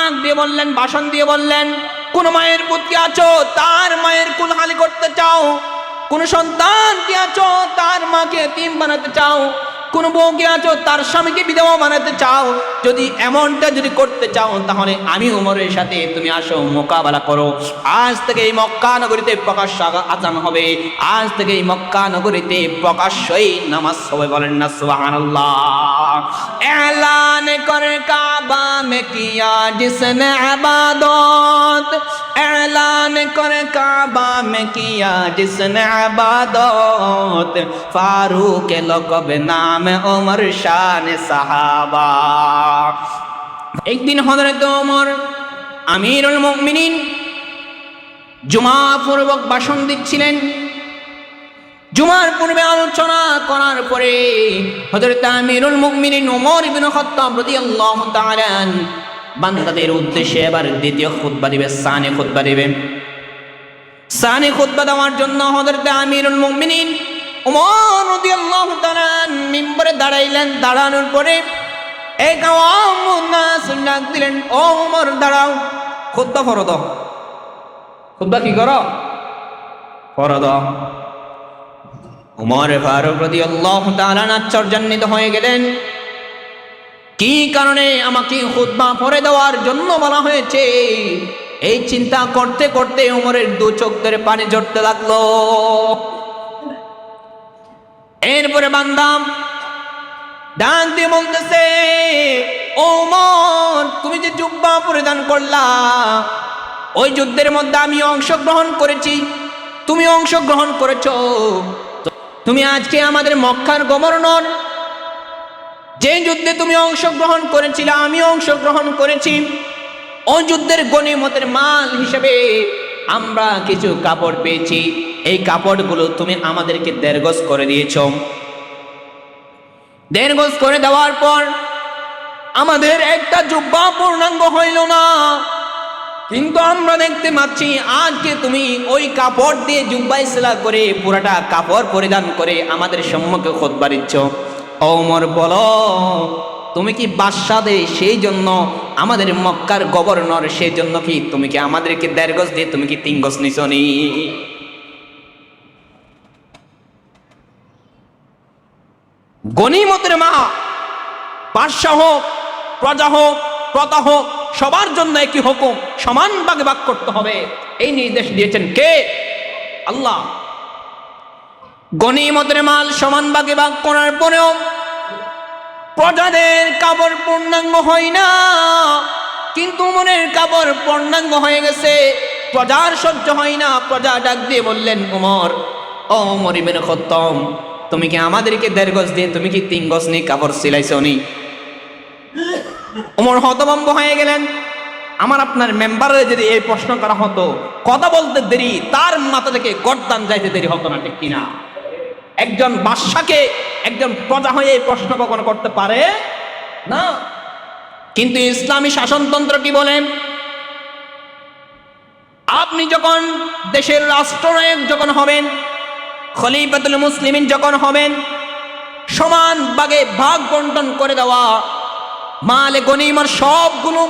ডাক দিয়ে বললেন, ভাষণ দিয়ে বললেন, কোন মায়ের পুত্রী আছো তার মায়ের কুলহালি করতে চাও, কোন সন্তান কি আছো তার মাকে এতিম বানাতে চাও, কোন বউকে আছো তার স্বামীকে বিধবা বানাতে চাও, যদি এমনটা যদি করতে চাও তাহলে আমি উমরের সাথে তুমি আসো, মোকাবেলা করো। আজ থেকে এই মক্কা নগরীতে প্রকাশ্য আযান হবে, আজ থেকে এই মক্কা নগরীতে প্রকাশ্যই নামাজ হবে। বলেন না সুবহানাল্লাহ। এলান করে কাবা মে কিয়া জিসনে ইবাদত, এলান করে কাবা মে কিয়া জিসনে ইবাদত, ফারুক লকব নাম ওমর শান সাহাবা। একদিন হযরত ওমর আমিরুল মুমিনিন জুমা পূর্বক ভাষণ দিচ্ছিলেন। জুমার পূর্বে আলোচনা করার পরে হযরত আমিরুল মুমিনিন ওমর ইবনে খাত্তাব রাদিয়াল্লাহু তাআলা বান্দাদের উদ্দেশ্যে এবার দ্বিতীয় খুতবা দিবে, সানি খুতবা দিবেন। সানি খুতবা দেওয়ার জন্য হযরত আমিরুল মুমিনিন ওমর রাদিয়াল্লাহু তাআলা মিম্বরে দাঁড়াইলেন। দাঁড়ানোর পরে এক আওয়ামুন নাস ডাক দিলেন, ও ওমর দাঁড়াও, খুতবা পড়ো দাও। খুতবা কি করো? পড়ো দাও। ওমর ফারুক রাদিয়াল্লাহু তাআলা আশ্চর্যান্বিত হয়ে গেলেন, কি কারণে আমাকে খুতবা পড়ে দেওয়ার জন্য বলা হয়েছে? এই চিন্তা করতে করতে ওমরের দু চোখ ধরে পানি ঝরতে লাগলো। এরপরে বান্দা ডাক দিয়ে বলতেছে, ওমর তুমি যে জুব্বা পরিধান করলা, ওই যুদ্ধের মধ্যে আমি অংশগ্রহণ করেছি, তুমি অংশগ্রহণ করেছো, তুমি আজকে আমাদের মক্কার গভর্নর। যে যুদ্ধে তুমি অংশগ্রহণ করেছিলে আমি অংশগ্রহণ করেছি, ওই যুদ্ধের গনিমতের মাল হিসেবে আমরা কিছু কাপড় পেয়েছি, এই কাপড়গুলো তুমি আমাদেরকে 1.5 গজ করে দিয়েছ। 1.5 গজ করে দেওয়ার পর আমাদের একটা জুব্বা পূর্ণাঙ্গ হইল না, কিন্তু আমরা দেখতে পাচ্ছি আজকে তুমি ওই কাপড় দিয়ে জুব্বা ইসলাম করে পুরাটা কাপড় পরিধান করে আমাদের সম্মুখে খুতবা দিচ্ছ। ওমর বলো, তুমি কি বাদশাহ সেই জন্য আমাদের মক্কার গভর্নর, সেই জন্য কি তুমি কি আমাদেরকে 1.5 গজ দিয়ে তুমি কি 3 গজ নিছো নি? গনিমতের মা, বাদশাহ হোক, প্রজা হোক, প্রতা হোক, সবার জন্য একই হুকুম, সমান ভাগে ভাগ করতে হবে, এই নির্দেশ দিয়েছেন কে? আল্লাহ। গনিমতের মাল সমান ভাগে ভাগ করার পরেও প্রজাদের কাপড় পূর্ণাঙ্গ হয় না, কিন্তু মনের কাপড় পূর্ণাঙ্গ হয়ে গেছে, প্রজার সহ্য হয় না। প্রজা ডাক দিয়ে বললেন, ওমর, ও ওমর ইবনে খাত্তাব, তুমি কি আমাদেরকে 1.5 গজ দিয়ে তুমি কি 3 গজ নিয়ে কাপড় সিলাইছো নি? ওমর হতভম্ব হয়ে গেলেন। আমার আপনার মেম্বারে যদি এই প্রশ্ন করা হতো, কথা বলতে দেরি, তার মাথা থেকে গর্দান যাইতে দেরি হতো না, ঠিক কিনা? একজন বাদশাকে একজন প্রজা হয়ে এই প্রশ্ন কখনো করতে পারে না। কিন্তু ইসলামী শাসনতন্ত্র কি বলেন? আপনি যখন দেশের রাষ্ট্রনায়ক যখন হবেন, খলিফাতুল মুসলিমিন যখন হবেন, সমান ভাগে ভাগ বন্টন করে দেওয়া, মালে গনিমত সবগুলো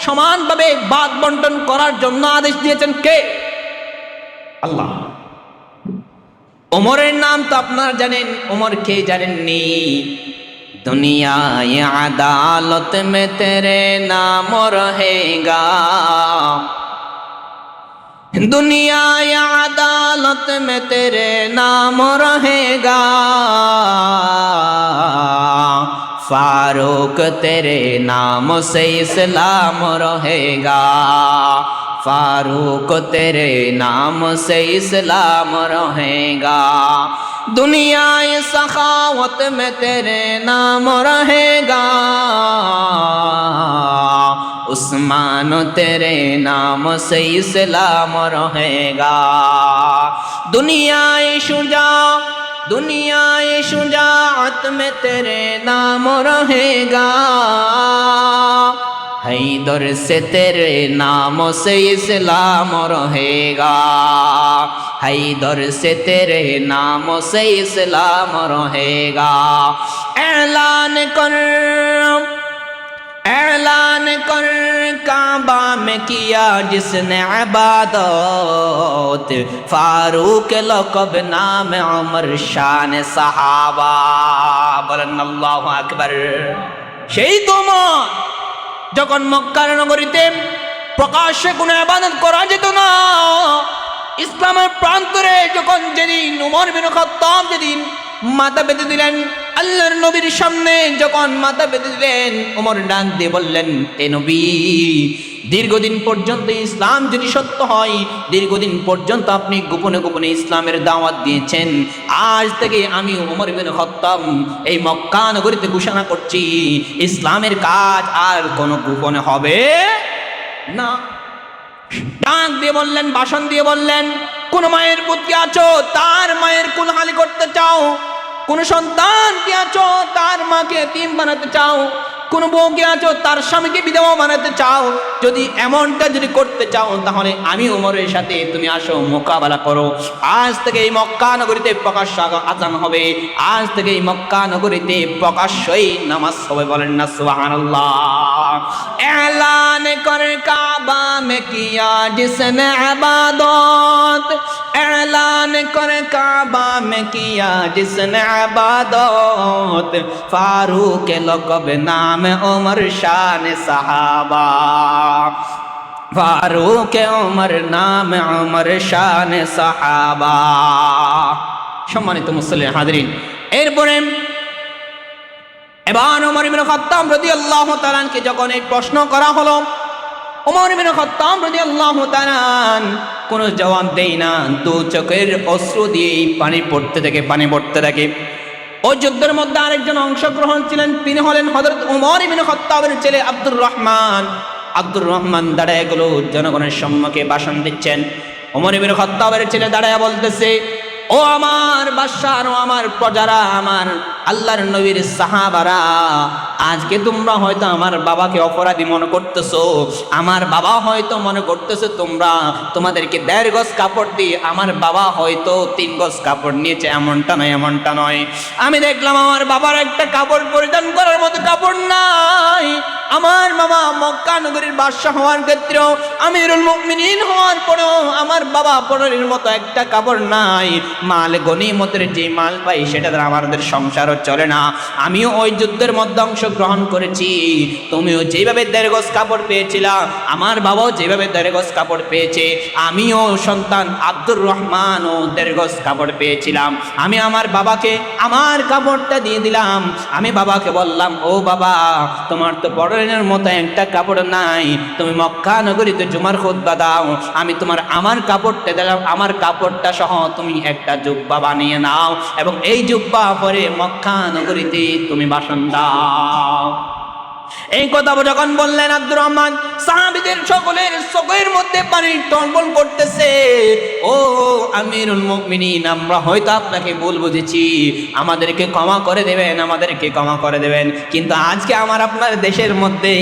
সমানভাবে ভাগ বন্টন করার জন্য আদেশ দিয়েছেন কে? আল্লাহ। ওমরের নাম তো আপনারা জানেন, ওমর কে জানেননি? দুনিয়ায় আদালত মে তেরে নাম রহেগা, दुनिया अदालत में तेरे नाम रहेगा, फारूक तेरे नाम से इस्लाम रहेगा, फारूक तेरे नाम से इस्लाम रहेगा, दुनिया सखावत में तेरे नाम रहेगा, उस्मान तेरे नाम से इस्लाम रहेगा, दुनियाए शुजाअत में तेरे नाम रहेगा, हैदर से तेरे नाम से इस्लाम रहेगा, हैदर से तेरे नाम से इस्लाम रहेगा, ऐलान कर ऐलान कर काबा में किया जिसने इबादत, फारूक लक़ब नाम उमर शान साहाबा। বলেন আল্লাহু আকবার। সেই তোমার যখন মক্কার নগরীতে প্রকাশ্যে কোনো ইবাদত করা যেত না, ইসলামের প্রান্তরে যখন যেদিন উমর বিন খাত্তাব যেদিন মাথা পেতে দিলেন, আল্লাহর নবীর সামনে যখন মাথা পেতে দিলেন, ওমর ডাক দিয়ে বললেন, এ নবী, দীর্ঘদিন পর্যন্ত ইসলাম যদি সত্য হয়, দীর্ঘদিন পর্যন্ত আপনি গোপনে গোপনে ইসলামের দাওয়াত দিয়েছেন, আজ থেকে আমি ওমর বিন খাত্তাব এই মক্কা নগরীতে ঘোষণা করছি, ইসলামের কাজ আর কোনো গোপনে হবে না। ডাক দিয়ে বললেন, ভাষণ দিয়ে বললেন, কোন মায়ের পুত্র আছো তার মায়ের কুলহালি করতে চাও, কোন সন্তান কি আছো তার মাকে এতিম বানাতে চাও, কোন বউকে আছো তার স্বামীকে বিধবা বানাতে চাও, যদি এমনটা যদি করতে চাও তাহলে আমি ওমরের সাথে তুমি আসো, মোকাবেলা করো। আজ থেকে এই মক্কা নগরীতে প্রকাশ্য আযান হবে, আজ থেকে এই মক্কা নগরীতে প্রকাশ্যই নামাজ হবে। বলেন না সুবহানাল্লাহ। এলান করে কাবা মে কিয়া জিসনে ইবাদত, এলান করে কাবা মে কিয়া জিসনে ইবাদত, ফারুক লक़ব নাম उमर शान साहाबा, फारूक उमर नाम उमर शान साहाबा। সম্মানিত মুসলিম হাজরিন, এরপরে এবার ওমর ইবনে খাত্তাব রাদিয়াল্লাহু তাআলা কে যখন এই প্রশ্ন করা হলো, ওমর ইবনে খাত্তাব রাদিয়াল্লাহু তাআলা কোনো জবাব দেই না, দু চোখের অশ্রু দিয়ে পানি পড়তে থাকে। ওই যুদ্ধের মধ্যে আরেকজন অংশগ্রহণ ছিলেন, তিনি হলেন হযরত ওমর ইবনে খাত্তাবের ছেলে আব্দুর রহমান দাঁড়ায় গেল, জনগণের সম্মুখে ভাষণ দিচ্ছেন। ওমর ইবনে খাত্তাবের ছেলে দাঁড়ায় বলতেছে, ও আমার বাদশাহ, ও আমার প্রজারা, আমার আল্লাহর নবীর সাহাবারা, আজকে তোমরা হয়তো আমার বাবাকে অপরাধী মনে করতেছো, আমার বাবা হয়তো মনে করতেছো তোমরা তোমাদেরকে 1.5 গজ কাপড় দিয়ে আমার বাবা হয়তো 3 গজ কাপড় নিয়েছে, এমনটা নয়। আমি দেখলাম আমার বাবার একটা কাপড় পরিধান করার মতো কাপড় নাই। আমার বাবা মক্কা নগরীর বাদশাহ হওয়ার ক্ষেত্রেও, আমিরুল মুমিনিন হওয়ার পরেও আমার বাবা পরনের মতো একটা কাপড় নাই। মাল গনিমতের যে মাল পাই সেটা দ্বারা আমাদের সংসারও চলে না। আমিও ওই যুদ্ধের মধ্যে অংশগ্রহণ করেছি, তুমিও যেভাবে 1.5 গজ কাপড় পেয়েছিলা, আমার বাবাও যেভাবে 1.5 গজ কাপড় পেয়েছে, আমিও সন্তান আব্দুর রহমানও 1.5 গজ কাপড় পেয়েছিলাম। আমি আমার বাবাকে আমার কাপড়টা দিয়ে দিলাম। আমি বাবাকে বললাম, ও বাবা, তোমার তো পরনের মতো একটা কাপড় নাই, তুমি মক্কা নগরীতে জুমার খুতবা দাও, আমি তোমার আমার কাপড়টা দিলাম, আমার কাপড়টা সহ তুমি একটা জুব্বা বানিয়ে নাও এবং এই জুব্বা পরে মক্কা নগরীতে তুমি ভাষণ দাও। এই কথা যখন বললেন আব্দুর রহমান, সাহাবীদের সকলের চোখের মধ্যে পানি টলমল করতেছে। ও আমিরুল মুমিনিন, আমরা হয়তো আপনাকে ভুল বুঝেছি, আমাদেরকে ক্ষমা করে দেবেন, কিন্তু আজকে আমার আপনার দেশের মধ্যে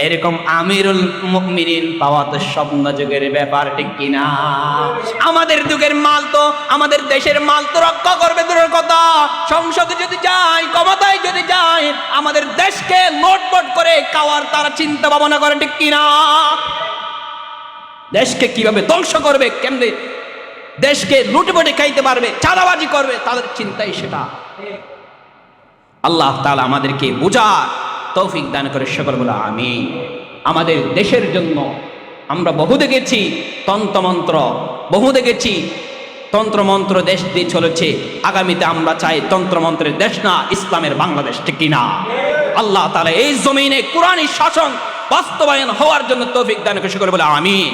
এরকম আমিরুল মুমিনিন পাওয়া তো স্বপ্ন যুগের ব্যাপার, ঠিক কিনা? আমাদের যুগের মাল তো, আমাদের দেশের মাল তো রক্ষা করবে দূরের কথা, সংসদে যদি যায়, ক্ষমতায় যদি যায়, আমাদের দেশকে লুটপাট করে খাওয়ার তারা চিন্তা ভাবনা করে, ঠিক কিনা? দেশকে কিভাবে ধ্বংস করবে, কেমনে দেশকে লুটপাটে খাইতে পারবে, চাঁদাবাজি করবে, তাদের চিন্তাই সেটা। আল্লাহ তাআলা আমাদেরকে বুঝার তৌফিক দান করে, সকল বলে আমিন। আমাদের দেশের জন্য আমরা বহু দেখেছি তন্ত্রমন্ত্র, বহু দেখেছি তন্ত্রমন্ত্র দেশ দিয়ে চলেছে। আগামীতে আমরা চাই তন্ত্রমন্ত্রের দেশ না, ইসলামের বাংলাদেশ, ঠিক কিনা? আল্লাহ তাআলা এই জমিনে কোরআনী শাসন বাস্তবায়ন হওয়ার জন্য তৌফিক দান করে, সকলে বলে আমিন।